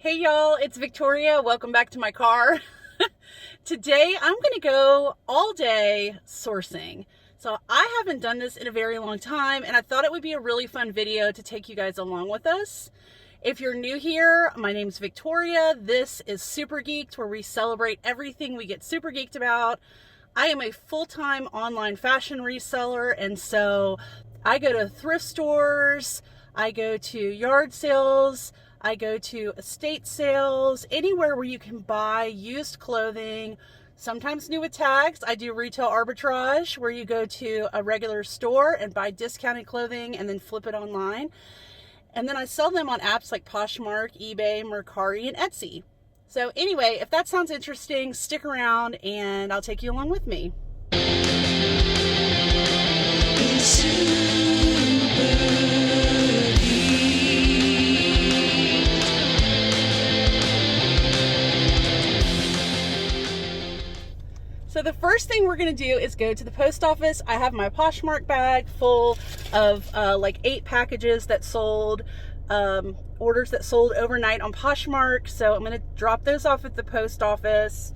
Hey y'all, it's Victoria. Welcome back to my car. Today I'm going to go all day sourcing. So I haven't done this in a very long time and I thought it would be a really fun video to take you guys along with us. If you're new here, my name's Victoria. This is Super Geeked, where we celebrate everything we get super geeked about. I am a full-time online fashion reseller, and so I go to thrift stores, I go to yard sales, I go to estate sales, anywhere where you can buy used clothing, sometimes new with tags. I do retail arbitrage, where you go to a regular store and buy discounted clothing and then flip it online. And then I sell them on apps like Poshmark, eBay, Mercari, and Etsy. So anyway, if that sounds interesting, stick around and I'll take you along with me. So the first thing we're going to do is go to the post office. I have my Poshmark bag full of like 8 packages that sold, orders that sold overnight on Poshmark. So I'm going to drop those off at the post office.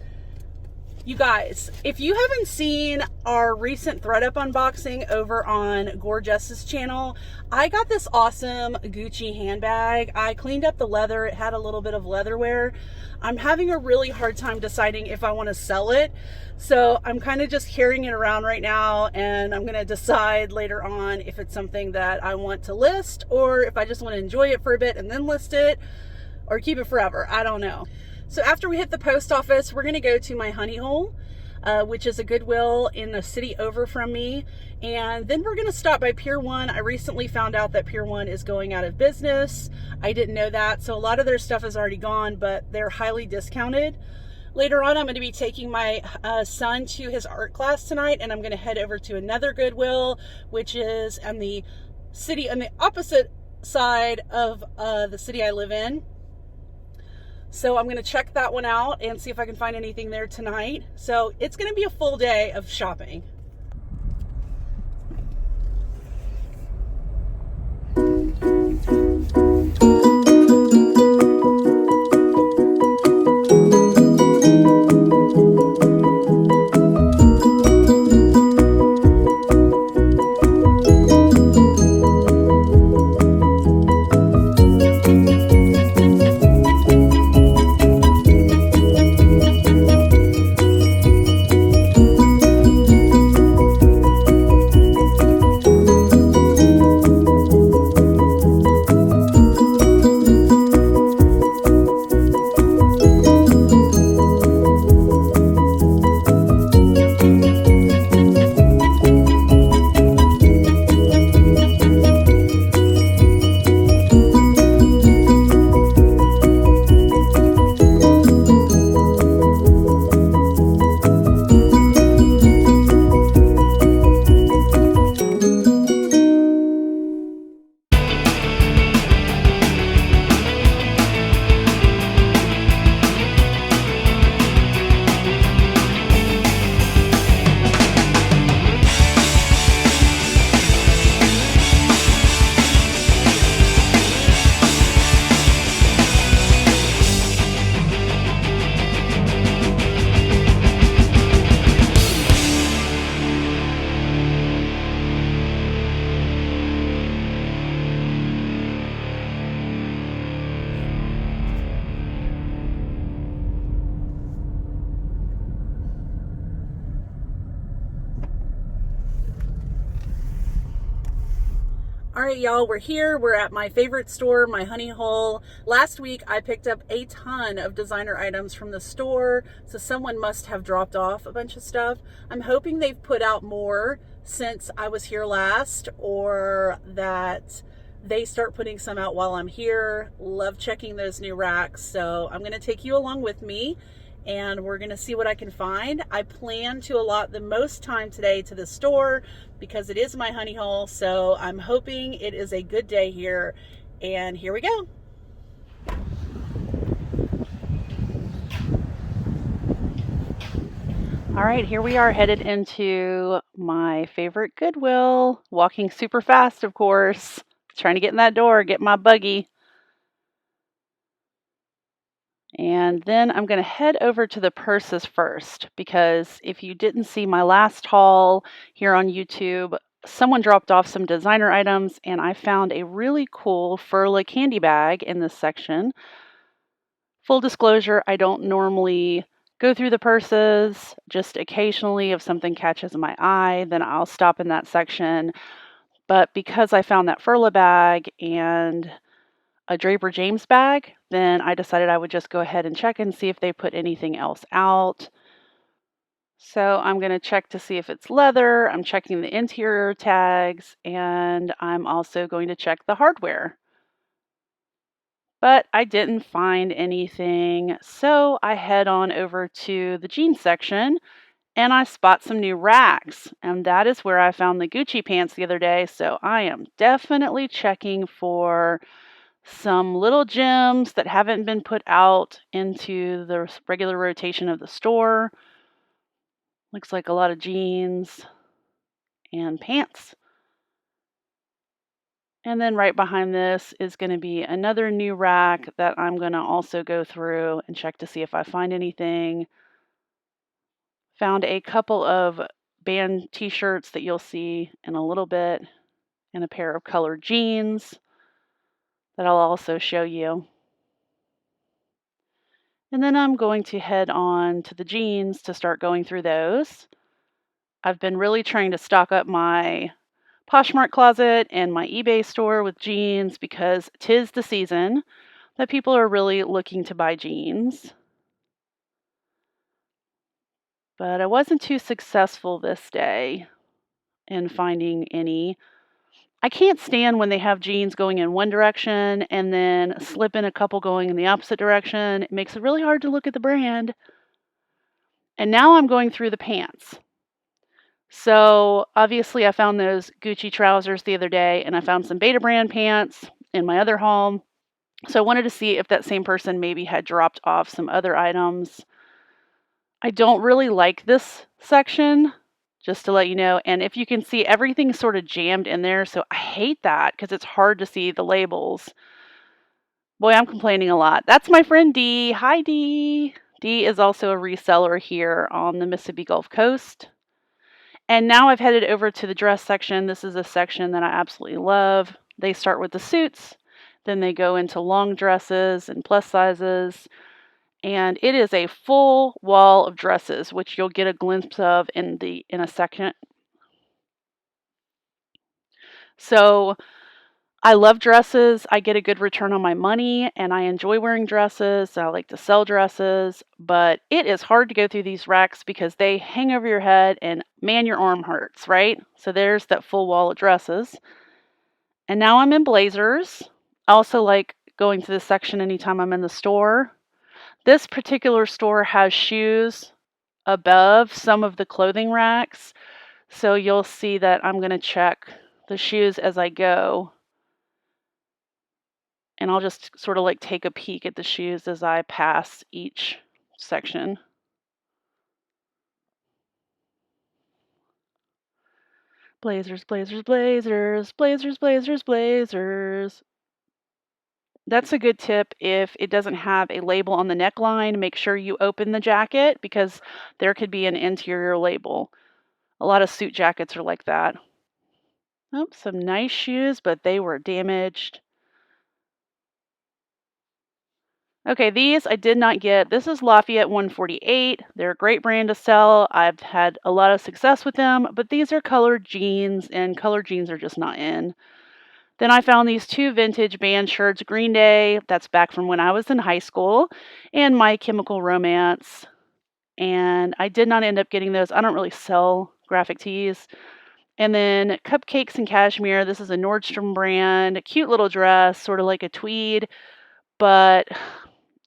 You guys, if you haven't seen our recent ThredUp unboxing over on Gorgeous's channel, I got this awesome Gucci handbag. I cleaned up the leather. It had a little bit of leather wear. I'm having a really hard time deciding if I want to sell it. So I'm kind of just carrying it around right now, and I'm going to decide later on if it's something that I want to list or if I just want to enjoy it for a bit and then list it or keep it forever. I don't know. So after we hit the post office, we're going to go to my honey hole, which is a Goodwill in the city over from me. And then we're going to stop by Pier One. I recently found out that Pier One is going out of business. I didn't know that. So a lot of their stuff is already gone, but they're highly discounted. Later on, I'm going to be taking my son to his art class tonight, and I'm going to head over to another Goodwill, which is on the city, on the opposite side of the city I live in. So I'm going to check that one out and see if I can find anything there tonight. So it's going to be a full day of shopping. All right, y'all, we're here. We're at my favorite store, my honey hole. Last week, I picked up a ton of designer items from the store, so someone must have dropped off a bunch of stuff. I'm hoping they've put out more since I was here last, or that they start putting some out while I'm here. Love checking those new racks, so I'm going to take you along with me and we're gonna see what I can find. I plan to allot the most time today to the store because it is my honey hole, so I'm hoping it is a good day here, and here we go. All right, here we are headed into my favorite Goodwill, walking super fast, of course, trying to get in that door, get my buggy. And then I'm going to head over to the purses first, because if you didn't see my last haul here on YouTube, someone dropped off some designer items and I found a really cool Furla candy bag in this section. Full disclosure, I don't normally go through the purses. Just occasionally, if something catches my eye, then I'll stop in that section. But because I found that Furla bag and a Draper James bag, then I decided I would just go ahead and check and see if they put anything else out. So I'm going to check to see if it's leather. I'm checking the interior tags, and I'm also going to check the hardware. But I didn't find anything, so I head on over to the jeans section and I spot some new racks, and that is where I found the Gucci pants the other day. So I am definitely checking for some little gems that haven't been put out into the regular rotation of the store. Looks like a lot of jeans and pants. And then right behind this is going to be another new rack that I'm going to also go through and check to see if I find anything. Found a couple of band t-shirts that you'll see in a little bit, and a pair of colored jeans that I'll also show you. And then I'm going to head on to the jeans to start going through those. I've been really trying to stock up my Poshmark closet and my eBay store with jeans because 'tis the season that people are really looking to buy jeans. But I wasn't too successful this day in finding any. I can't stand when they have jeans going in one direction and then slip in a couple going in the opposite direction. It makes it really hard to look at the brand. And now I'm going through the pants. So obviously I found those Gucci trousers the other day, and I found some Beta brand pants in my other haul. So I wanted to see if that same person maybe had dropped off some other items. I don't really like this section, just to let you know. And if you can see, everything's sort of jammed in there. So I hate that because it's hard to see the labels. Boy, I'm complaining a lot. That's my friend Dee. Hi, Dee. Dee is also a reseller here on the Mississippi Gulf Coast. And now I've headed over to the dress section. This is a section that I absolutely love. They start with the suits, then they go into long dresses and plus sizes. And it is a full wall of dresses, which you'll get a glimpse of in a second. So I love dresses. I get a good return on my money, and I enjoy wearing dresses. I like to sell dresses, but it is hard to go through these racks because they hang over your head and man, your arm hurts, right? So there's that full wall of dresses. And now I'm in blazers. I also like going to this section anytime I'm in the store. This particular store has shoes above some of the clothing racks, so you'll see that I'm going to check the shoes as I go. And I'll just sort of like take a peek at the shoes as I pass each section. Blazers, blazers, blazers, blazers, blazers, blazers. That's a good tip. If it doesn't have a label on the neckline, make sure you open the jacket because there could be an interior label. A lot of suit jackets are like that. Oh, some nice shoes, but they were damaged. Okay, these I did not get. This is Lafayette 148. They're a great brand to sell. I've had a lot of success with them, but these are colored jeans, and colored jeans are just not in. Then I found these two vintage band shirts, Green Day, that's back from when I was in high school, and My Chemical Romance. And I did not end up getting those. I don't really sell graphic tees. And then Cupcakes and Cashmere. This is a Nordstrom brand, a cute little dress, sort of like a tweed, but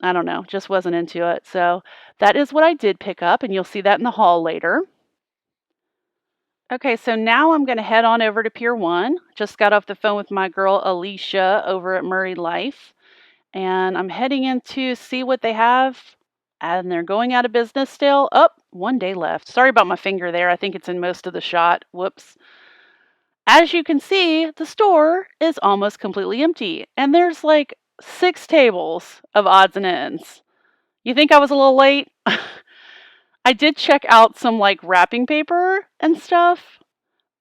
I don't know, just wasn't into it. So that is what I did pick up, and you'll see that in the haul later. Okay, so now I'm going to head on over to Pier One. Just got off the phone with my girl Alicia over at Murray Life, and I'm heading in to see what they have. And they're going out of business still. Oh, 1 day left. Sorry about my finger there. I think it's in most of the shot. Whoops. As you can see, the store is almost completely empty, and there's like 6 tables of odds and ends. You think I was a little late? I did check out some like wrapping paper and stuff,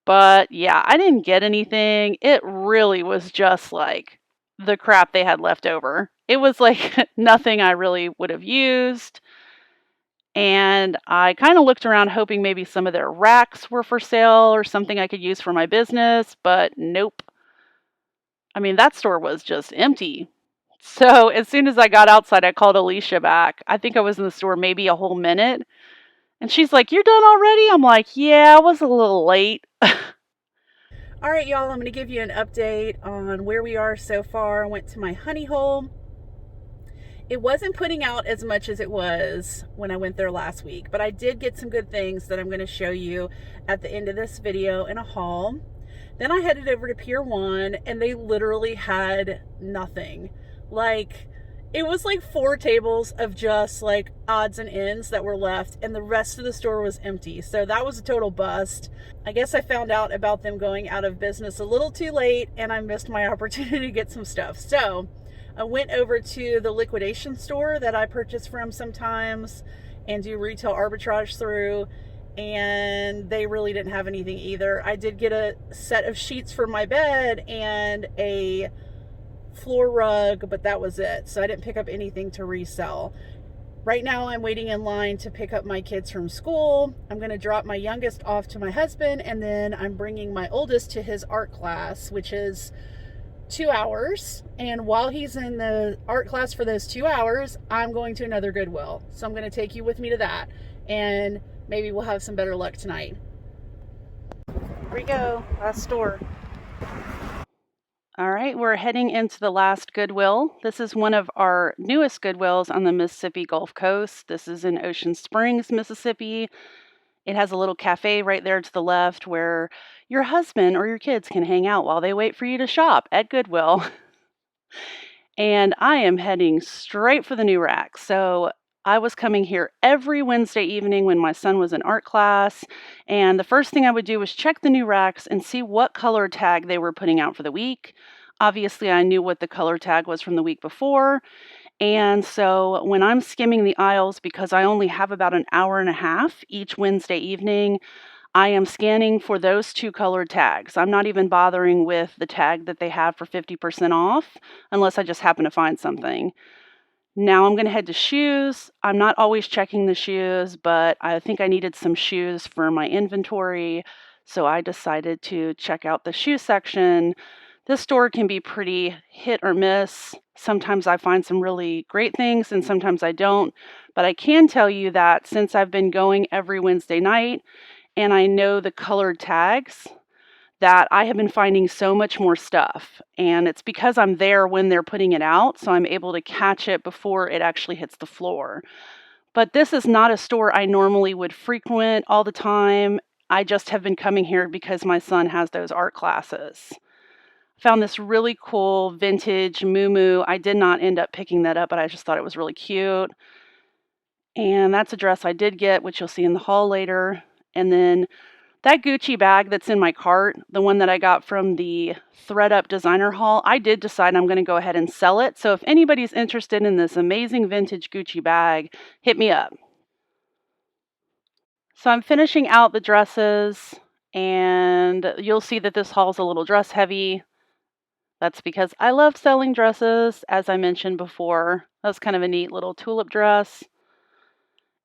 but yeah, I didn't get anything. It really was just like the crap they had left over. It was like nothing I really would have used. And I kind of looked around hoping maybe some of their racks were for sale or something I could use for my business, but nope. I mean, that store was just empty. So as soon as I got outside, I called Alicia back. I think I was in the store maybe a whole minute. And she's like, "You're done already?" I'm like, "Yeah, I was a little late." All right, y'all, I'm going to give you an update on where we are so far. I went to my honey hole. It wasn't putting out as much as it was when I went there last week, but I did get some good things that I'm going to show you at the end of this video in a haul. Then I headed over to Pier One, and they literally had nothing. Like, it was like 4 tables of just like odds and ends that were left, and the rest of the store was empty. So that was a total bust. I guess I found out about them going out of business a little too late, and I missed my opportunity to get some stuff. So I went over to the liquidation store that I purchase from sometimes and do retail arbitrage through, and they really didn't have anything either. I did get a set of sheets for my bed and a floor rug, but that was it. So I didn't pick up anything to resell. Right now I'm waiting in line to pick up my kids from school. I'm going to drop my youngest off to my husband, and then I'm bringing my oldest to his art class, which is 2 hours. And while he's in the art class for those 2 hours, I'm going to another Goodwill. So I'm going to take you with me to that, and maybe we'll have some better luck tonight. Here we go, last store. All right, we're heading into the last Goodwill. This is one of our newest Goodwills on the Mississippi Gulf Coast. This is in Ocean Springs, Mississippi. It has a little cafe right there to the left where your husband or your kids can hang out while they wait for you to shop at Goodwill. And I am heading straight for the new rack. So I was coming here every Wednesday evening when my son was in art class. And the first thing I would do was check the new racks and see what color tag they were putting out for the week. Obviously, I knew what the color tag was from the week before. And so when I'm skimming the aisles, because I only have about an hour and a half each Wednesday evening, I am scanning for those 2 colored tags. I'm not even bothering with the tag that they have for 50% off unless I just happen to find something. Now I'm going to head to shoes. I'm not always checking the shoes, but I think I needed some shoes for my inventory, so I decided to check out the shoe section. This store can be pretty hit or miss. Sometimes I find some really great things and sometimes I don't, but I can tell you that since I've been going every Wednesday night, and I know the colored tags, that I have been finding so much more stuff. And it's because I'm there when they're putting it out, so I'm able to catch it before it actually hits the floor. But this is not a store I normally would frequent all the time. I just have been coming here because my son has those art classes. Found this really cool vintage muumuu. I did not end up picking that up, but I just thought it was really cute. And that's a dress I did get, which you'll see in the haul later. And then that Gucci bag that's in my cart, the one that I got from the ThredUp designer haul, I did decide I'm going to go ahead and sell it. So if anybody's interested in this amazing vintage Gucci bag, hit me up. So I'm finishing out the dresses, and you'll see that this haul is a little dress heavy. That's because I love selling dresses, as I mentioned before. That's kind of a neat little tulip dress.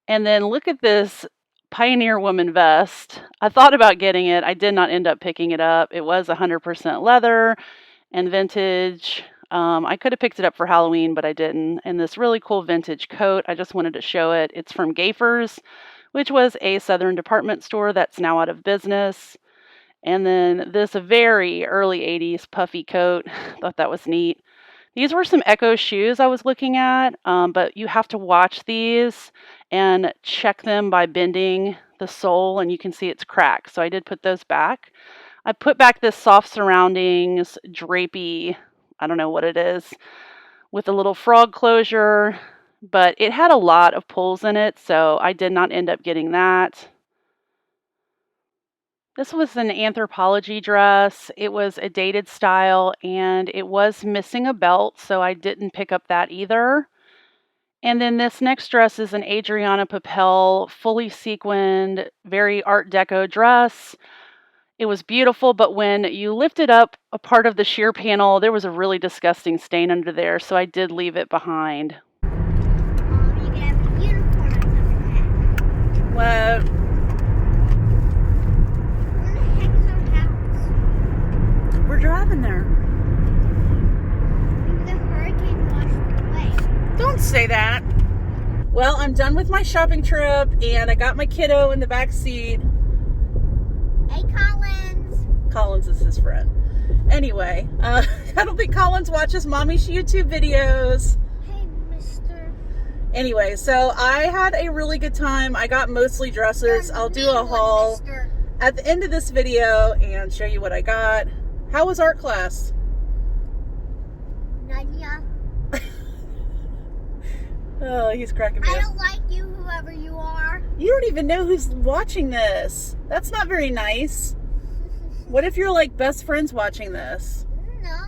And then look at this Pioneer Woman vest. I thought about getting it. I did not end up picking it up. It was 100% leather and vintage. I could have picked it up for Halloween, but I didn't. And this really cool vintage coat, I just wanted to show it. It's from Gaffer's, which was a Southern department store that's now out of business. And then this very early 80s puffy coat. Thought that was neat. These were some Echo shoes I was looking at, but you have to watch these and check them by bending the sole, and you can see it's cracked. So I did put those back. I put back this soft surroundings, drapey, I don't know what it is, with a little frog closure, but it had a lot of pulls in it, so I did not end up getting that. This was an Anthropology dress. It was a dated style, and it was missing a belt, so I didn't pick up that either. And then this next dress is an Adriana Papel, fully sequined, very Art Deco dress. It was beautiful, but when you lifted up a part of the sheer panel, there was a really disgusting stain under there, so I did leave it behind. You can have a unicorn on top of that. What? Where the heck is our house? We're driving there. Maybe the hurricane washed it away. Don't say that. Well, I'm done with my shopping trip, and I got my kiddo in the back seat. Hey, Collins. Collins is his friend. Anyway, I don't think Collins watches Mommy's YouTube videos. Hey, mister. Anyway, so I had a really good time. I got mostly dresses. I'll do a haul Mister. at the end of this video and show you what I got. How was art class? Nadia. Oh, he's cracking me I up. don't like you, whoever you are. You don't even know who's watching this. That's not very nice. What if you're like best friends watching this? No.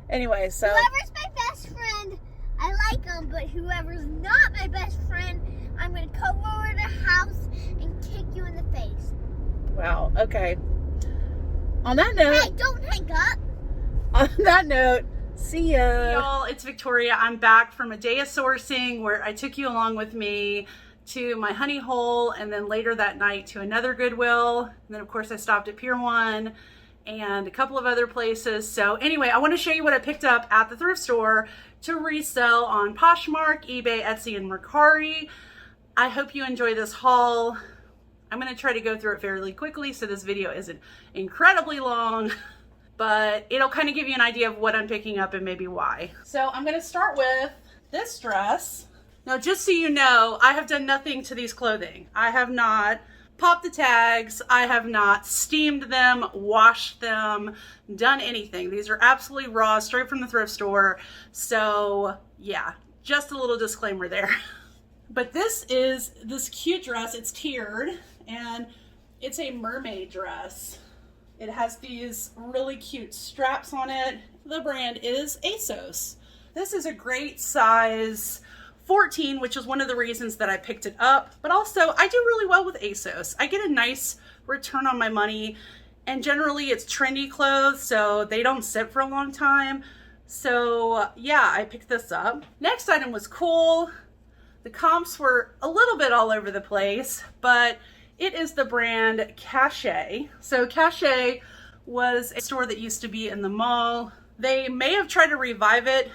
Anyway, so Whoever's my best friend, I like them, but whoever's not my best friend, I'm going to come over to the house and kick you in the face. wow, okay. On that note, Hey, don't hang up. on that note, see ya. Y'all, it's Victoria. I'm back from a day of sourcing where I took you along with me to my honey hole, and then later that night to another Goodwill. And then of course I stopped at Pier One and a couple of other places. So anyway, I want to show you what I picked up at the thrift store to resell on Poshmark, eBay, Etsy, and Mercari. I hope you enjoy this haul. I'm going to try to go through it fairly quickly so this video isn't incredibly long, but it'll kind of give you an idea of what I'm picking up and maybe why. So I'm going to start with this dress. Now, just so you know, I have done nothing to these clothing. I have not popped the tags. I have not steamed them, washed them, done anything. These are absolutely raw, straight from the thrift store. So yeah, just a little disclaimer there. But this is this cute dress. It's tiered and it's a mermaid dress. It has these really cute straps on it. The brand is Asos. This is a great size 14, which is one of the reasons that I picked it up. But also, I do really well with Asos. I get a nice return on my money, and generally it's trendy clothes, so they don't sit for a long time. So yeah, I picked this up. Next item was cool. The comps were a little bit all over the place, but it is the brand Cachet. So Cachet was a store that used to be in the mall. They may have tried to revive it.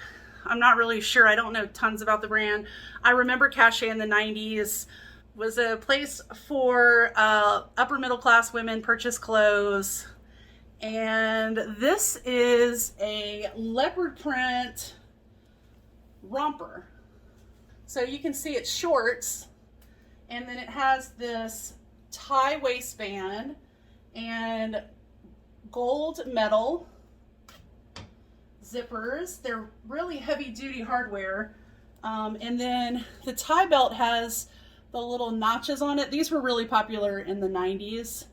I'm not really sure. I don't know tons about the brand. I remember Cachet in the 90s was a place for upper middle class women purchase clothes. And this is a leopard print romper. So you can see it's shorts, and then it has this tie waistband and gold metal zippers. They're really heavy duty hardware. And then the tie belt has the little notches on it. These were really popular in the 90s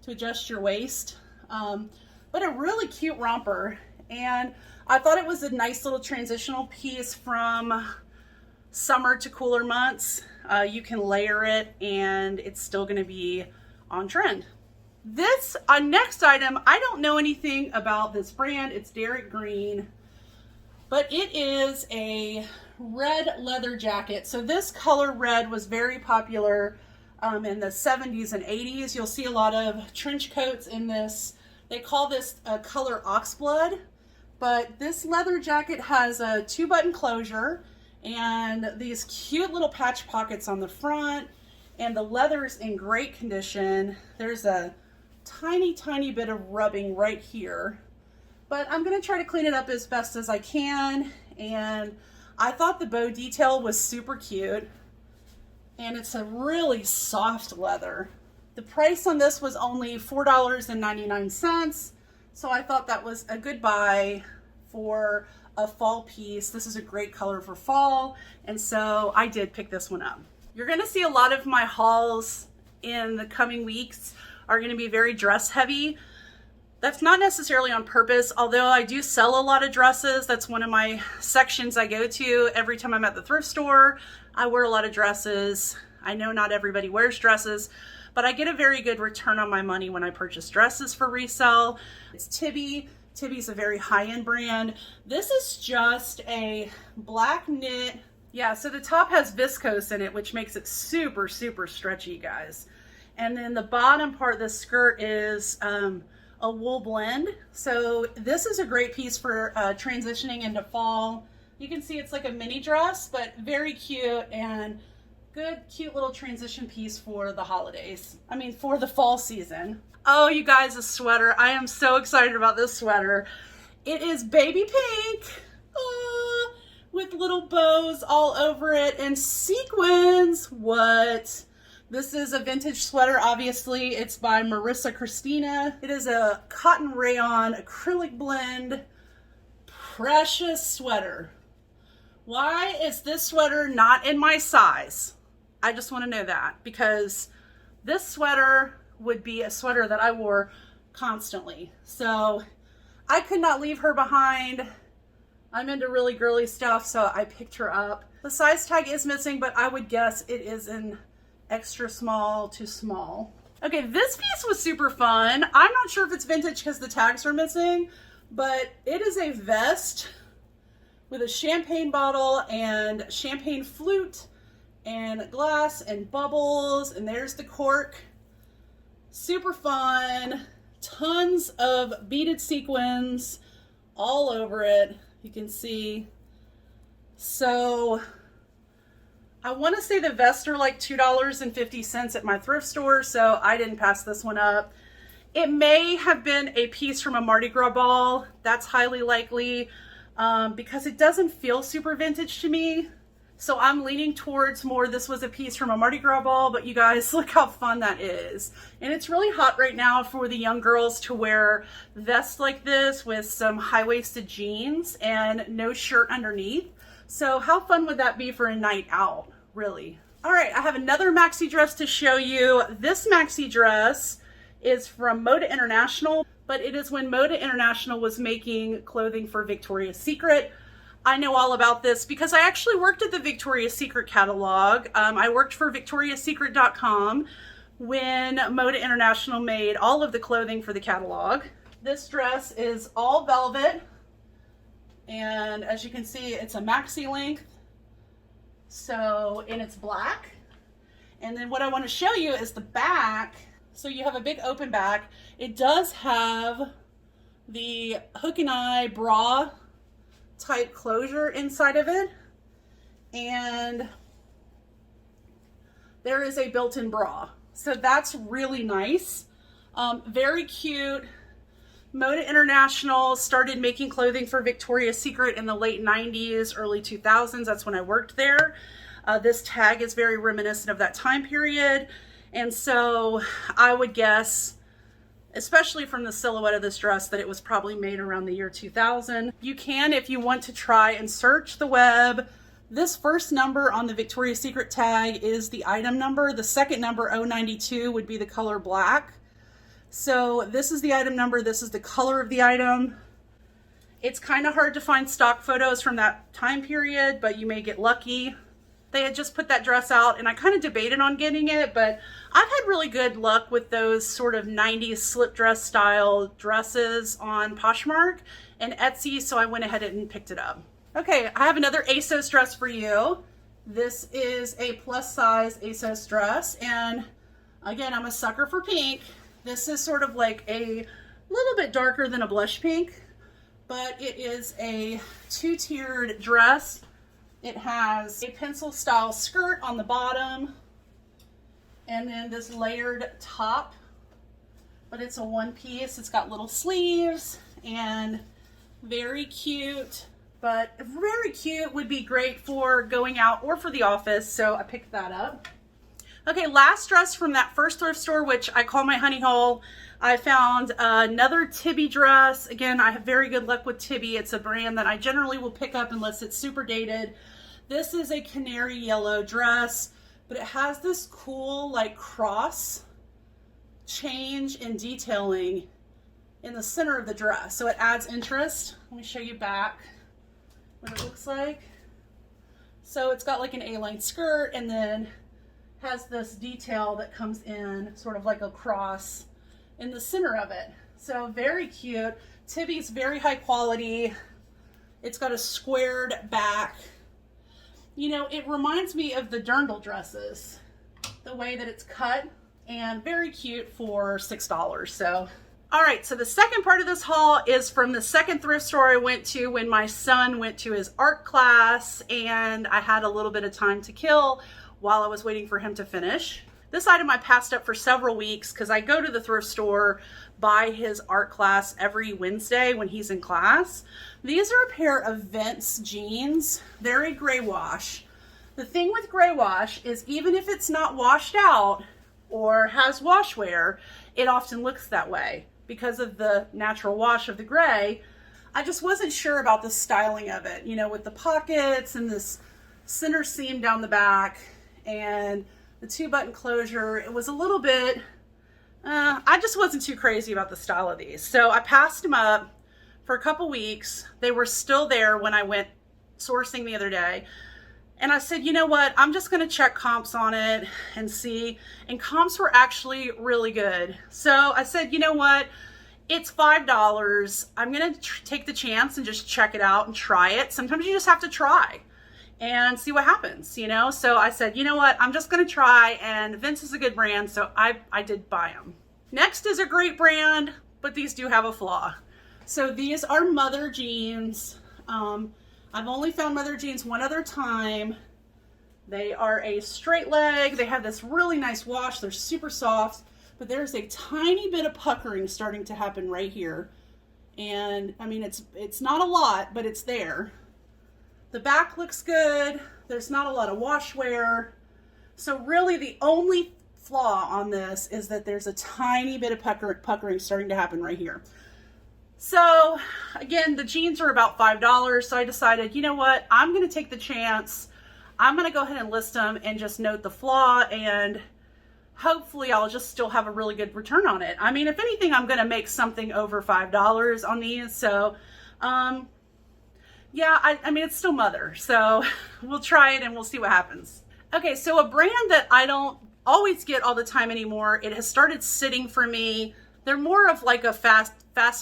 to adjust your waist. But a really cute romper. And I thought it was a nice little transitional piece from summer to cooler months. You can layer it and it's still going to be on trend. This next item, I don't know anything about this brand. It's Derek Green, but it is a red leather jacket. So this color red was very popular in the 70s and 80s. You'll see a lot of trench coats in this. They call this color oxblood, but this leather jacket has a 2-button closure and these cute little patch pockets on the front, and the leather's in great condition. There's a tiny bit of rubbing right here, but I'm going to try to clean it up as best as I can. And I thought the bow detail was super cute, and it's a really soft leather. The price on this was only $4.99, so I thought that was a good buy for a fall piece. This is a great color for fall, and so I did pick this one up. You're going to see a lot of my hauls in the coming weeks are going to be very dress heavy. That's not necessarily on purpose, although I do sell a lot of dresses. That's one of my sections I go to every time I'm at the thrift store. I wear a lot of dresses. I know not everybody wears dresses, but I get a very good return on my money when I purchase dresses for resale. It's Tibi. Tibi's a very high-end brand. This is just a black knit. Yeah, so the top has viscose in it, which makes it super, super stretchy, guys. And then the bottom part of the skirt is a wool blend. So this is a great piece for transitioning into fall. You can see it's like a mini dress, but very cute and good, cute little transition piece for the holidays. I mean, for the fall season. Oh, you guys, a sweater. I am so excited about this sweater. It is baby pink with little bows all over it and sequins. What? This is a vintage sweater, obviously. It's by Marissa Christina. It is a cotton rayon acrylic blend. Precious sweater. Why is this sweater not in my size? I just want to know that, because this sweater would be a sweater that I wore constantly. So I could not leave her behind. I'm into really girly stuff, so I picked her up. The size tag is missing, but I would guess it is in extra small to small. Okay, this piece was super fun. I'm not sure if it's vintage because the tags are missing, but it is a vest with a champagne bottle and champagne flute and glass and bubbles, and there's the cork. Super fun. Tons of beaded sequins all over it. You can see. So I want to say the vests are like $2.50 at my thrift store, so I didn't pass this one up. It may have been a piece from a Mardi Gras ball. That's highly likely, because it doesn't feel super vintage to me. So I'm leaning towards more this was a piece from a Mardi Gras ball, but you guys, look how fun that is. And it's really hot right now for the young girls to wear vests like this with some high-waisted jeans and no shirt underneath. So how fun would that be for a night out, really? All right, I have another maxi dress to show you. This maxi dress is from Moda International, but it is when Moda International was making clothing for Victoria's Secret. I know all about this because I actually worked at the Victoria's Secret catalog. I worked for victoriassecret.com when Moda International made all of the clothing for the catalog. This dress is all velvet, and as you can see, it's a maxi length. So, and it's black. And then what I want to show you is the back. So you have a big open back. It does have the hook and eye bra type closure inside of it, and there is a built-in bra, so that's really nice. Very cute. Moda International started making clothing for Victoria's Secret in the late 90s, early 2000s. That's when I worked there. This tag is very reminiscent of that time period, and so I would guess, especially from the silhouette of this dress, that it was probably made around the year 2000. You can, if you want to try and search the web, this first number on the Victoria's Secret tag is the item number. The second number, 092, would be the color black. So this is the item number, this is the color of the item. It's kind of hard to find stock photos from that time period, but you may get lucky. They had just put that dress out, and I kind of debated on getting it, but I've had really good luck with those sort of 90s slip dress style dresses on Poshmark and Etsy, so I went ahead and picked it up. Okay, I have another Asos dress for you. This is a plus size Asos dress, and again, I'm a sucker for pink. This is sort of like a little bit darker than a blush pink, but it is a two-tiered dress. It has a pencil style skirt on the bottom and then this layered top, but it's a one piece. It's got little sleeves and very cute, but very cute, would be great for going out or for the office, so I picked that up. Okay, last dress from that first thrift store, which I call my honey hole. I found another Tibi dress. Again, I have very good luck with Tibi. It's a brand that I generally will pick up unless it's super dated. This is a canary yellow dress, but it has this cool like cross change in detailing in the center of the dress. So it adds interest. Let me show you back what it looks like. So it's got like an A-line skirt and then has this detail that comes in sort of like a cross in the center of it. So very cute. Tibi's very high quality. It's got a squared back. You know, it reminds me of the dirndl dresses, the way that it's cut, and very cute for $6. So, all right, so the second part of this haul is from the second thrift store I went to when my son went to his art class, and I had a little bit of time to kill while I was waiting for him to finish. This item I passed up for several weeks because I go to the thrift store by his art class every Wednesday when he's in class. These are a pair of Vince jeans. They're a gray wash. The thing with gray wash is even if it's not washed out or has wash wear, it often looks that way because of the natural wash of the gray. I just wasn't sure about the styling of it, you know, with the pockets and this center seam down the back and the 2-button closure. It was a little bit, I just wasn't too crazy about the style of these. So I passed them up for a couple weeks. They were still there when I went sourcing the other day. And I said, you know what, I'm just gonna check comps on it and see. And comps were actually really good. So I said, you know what, it's $5. I'm gonna take the chance and just check it out and try it. Sometimes you just have to try and see what happens, you know? So I said, you know what, I'm just gonna try, and Vince is a good brand, so I did buy them. Next is a great brand, but these do have a flaw. So these are mother jeans. I've only found mother jeans one other time. They are a straight leg. They have this really nice wash. They're super soft, but there's a tiny bit of puckering starting to happen right here. And I mean, it's not a lot, but it's there. The back looks good. There's not a lot of wash wear. So really the only flaw on this is that there's a tiny bit of puckering starting to happen right here. So again, the jeans are about $5. So I decided, you know what, I'm going to take the chance. I'm going to go ahead and list them and just note the flaw, and hopefully I'll just still have a really good return on it. I mean, if anything, I'm going to make something over $5 on these. So, yeah, I mean, it's still mother. So we'll try it and we'll see what happens. Okay. So a brand that I don't always get all the time anymore, it has started sitting for me. They're more of like a fast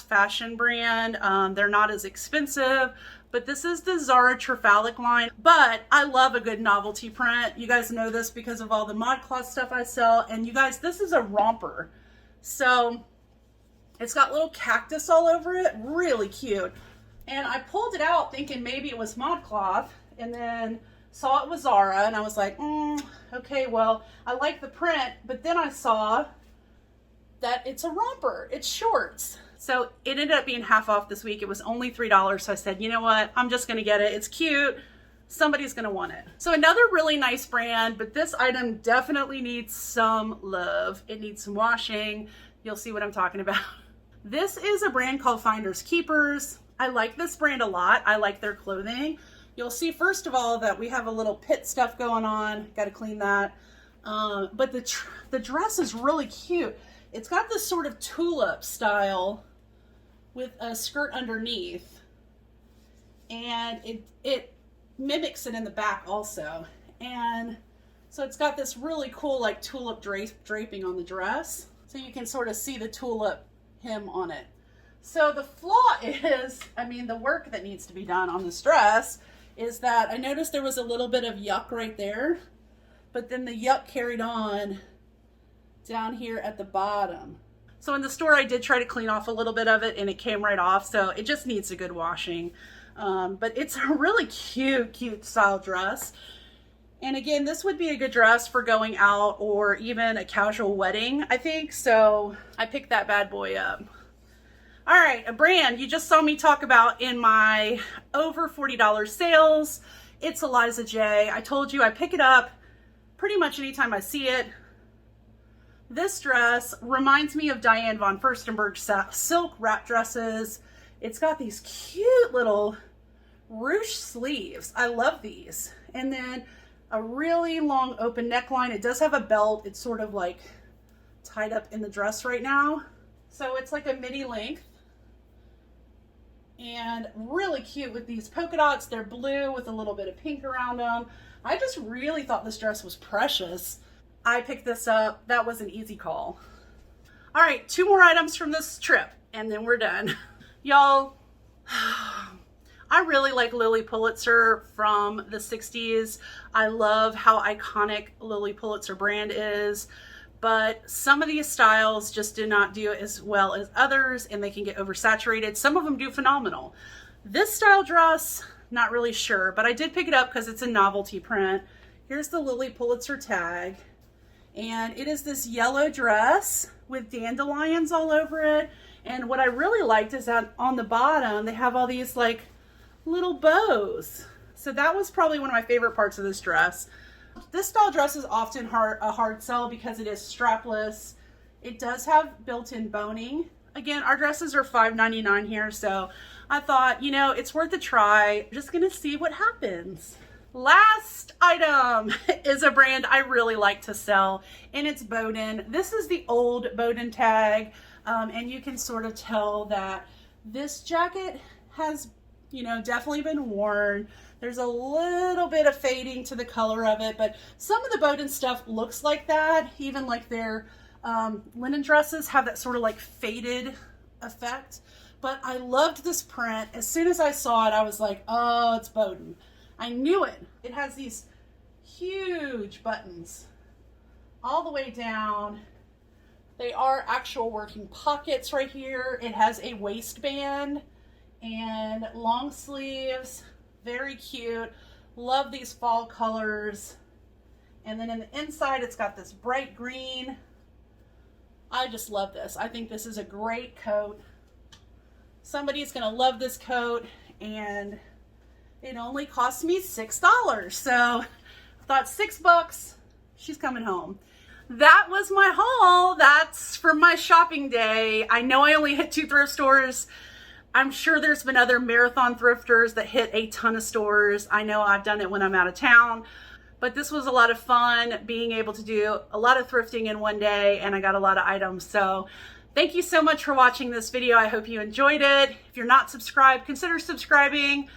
fashion brand. They're not as expensive, but this is the Zara Trafalgar line. But I love a good novelty print. You guys know this because of all the ModCloth stuff I sell. And you guys, this is a romper. So it's got little cactus all over it. Really cute. And I pulled it out thinking maybe it was ModCloth, and then saw it was Zara, and I was like, okay, well, I like the print, but then I saw that it's a romper. It's shorts. So it ended up being half off this week. It was only $3. So I said, you know what? I'm just going to get it. It's cute. Somebody's going to want it. So another really nice brand, but this item definitely needs some love. It needs some washing. You'll see what I'm talking about. This is a brand called Finders Keepers. I like this brand a lot. I like their clothing. You'll see, first of all, that we have a little pit stuff going on. Got to clean that. But the dress is really cute. It's got this sort of tulip style with a skirt underneath, and it mimics it in the back also. And so it's got this really cool like tulip draping on the dress, so you can sort of see the tulip hem on it. So the flaw is, I mean, the work that needs to be done on this dress is that I noticed there was a little bit of yuck right there, but then the yuck carried on down here at the bottom. So in the store, I did try to clean off a little bit of it and it came right off. So it just needs a good washing. But it's a really cute style dress. And again, this would be a good dress for going out or even a casual wedding, I think. So I picked that bad boy up. All right, a brand you just saw me talk about in my over $40 sales. It's Eliza J. I told you I pick it up pretty much anytime I see it. This dress reminds me of Diane von Furstenberg's silk wrap dresses. It's got these cute little ruche sleeves. I love these. And then a really long open neckline. It does have a belt. It's sort of like tied up in the dress right now. So it's like a midi length and really cute with these polka dots. They're blue with a little bit of pink around them. I just really thought this dress was precious. I picked this up. That was an easy call. All right, 2 more items from this trip and then we're done. Y'all, I really like Lilly Pulitzer from the 60s. I love how iconic Lilly Pulitzer brand is, but some of these styles just do not do as well as others and they can get oversaturated. Some of them do phenomenal. This style dress, not really sure, but I did pick it up because it's a novelty print. Here's the Lilly Pulitzer tag. And it is this yellow dress with dandelions all over it. And what I really liked is that on the bottom, they have all these like little bows. So that was probably one of my favorite parts of this dress. This style dress is often a hard sell because it is strapless. It does have built-in boning. Again, our dresses are $5.99 here, so I thought, you know, it's worth a try. I'm just gonna see what happens. Last item is a brand I really like to sell, and it's Bowden. This is the old Bowden tag, and you can sort of tell that this jacket has, you know, definitely been worn. There's a little bit of fading to the color of it, but some of the Bowden stuff looks like that. Even like their linen dresses have that sort of like faded effect. But I loved this print. As soon as I saw it, I was like, oh, it's Bowden. I knew it. It has these huge buttons all the way down. They are actual working pockets right here. It has a waistband and long sleeves. Very cute. Love these fall colors. And then in the inside, it's got this bright green. I just love this. I think this is a great coat. Somebody's gonna love this coat, and it only cost me $6. So I thought $6, she's coming home. That was my haul. That's from my shopping day. I know I only hit 2 thrift stores. I'm sure there's been other marathon thrifters that hit a ton of stores. I know I've done it when I'm out of town, but this was a lot of fun being able to do a lot of thrifting in one day, and I got a lot of items. So thank you so much for watching this video. I hope you enjoyed it. If you're not subscribed, consider subscribing.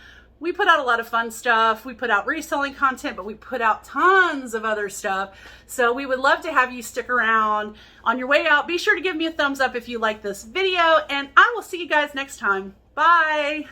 We put out a lot of fun stuff. We put out reselling content, but we put out tons of other stuff. So we would love to have you stick around. On your way out, be sure to give me a thumbs up if you like this video, and I will see you guys next time. Bye.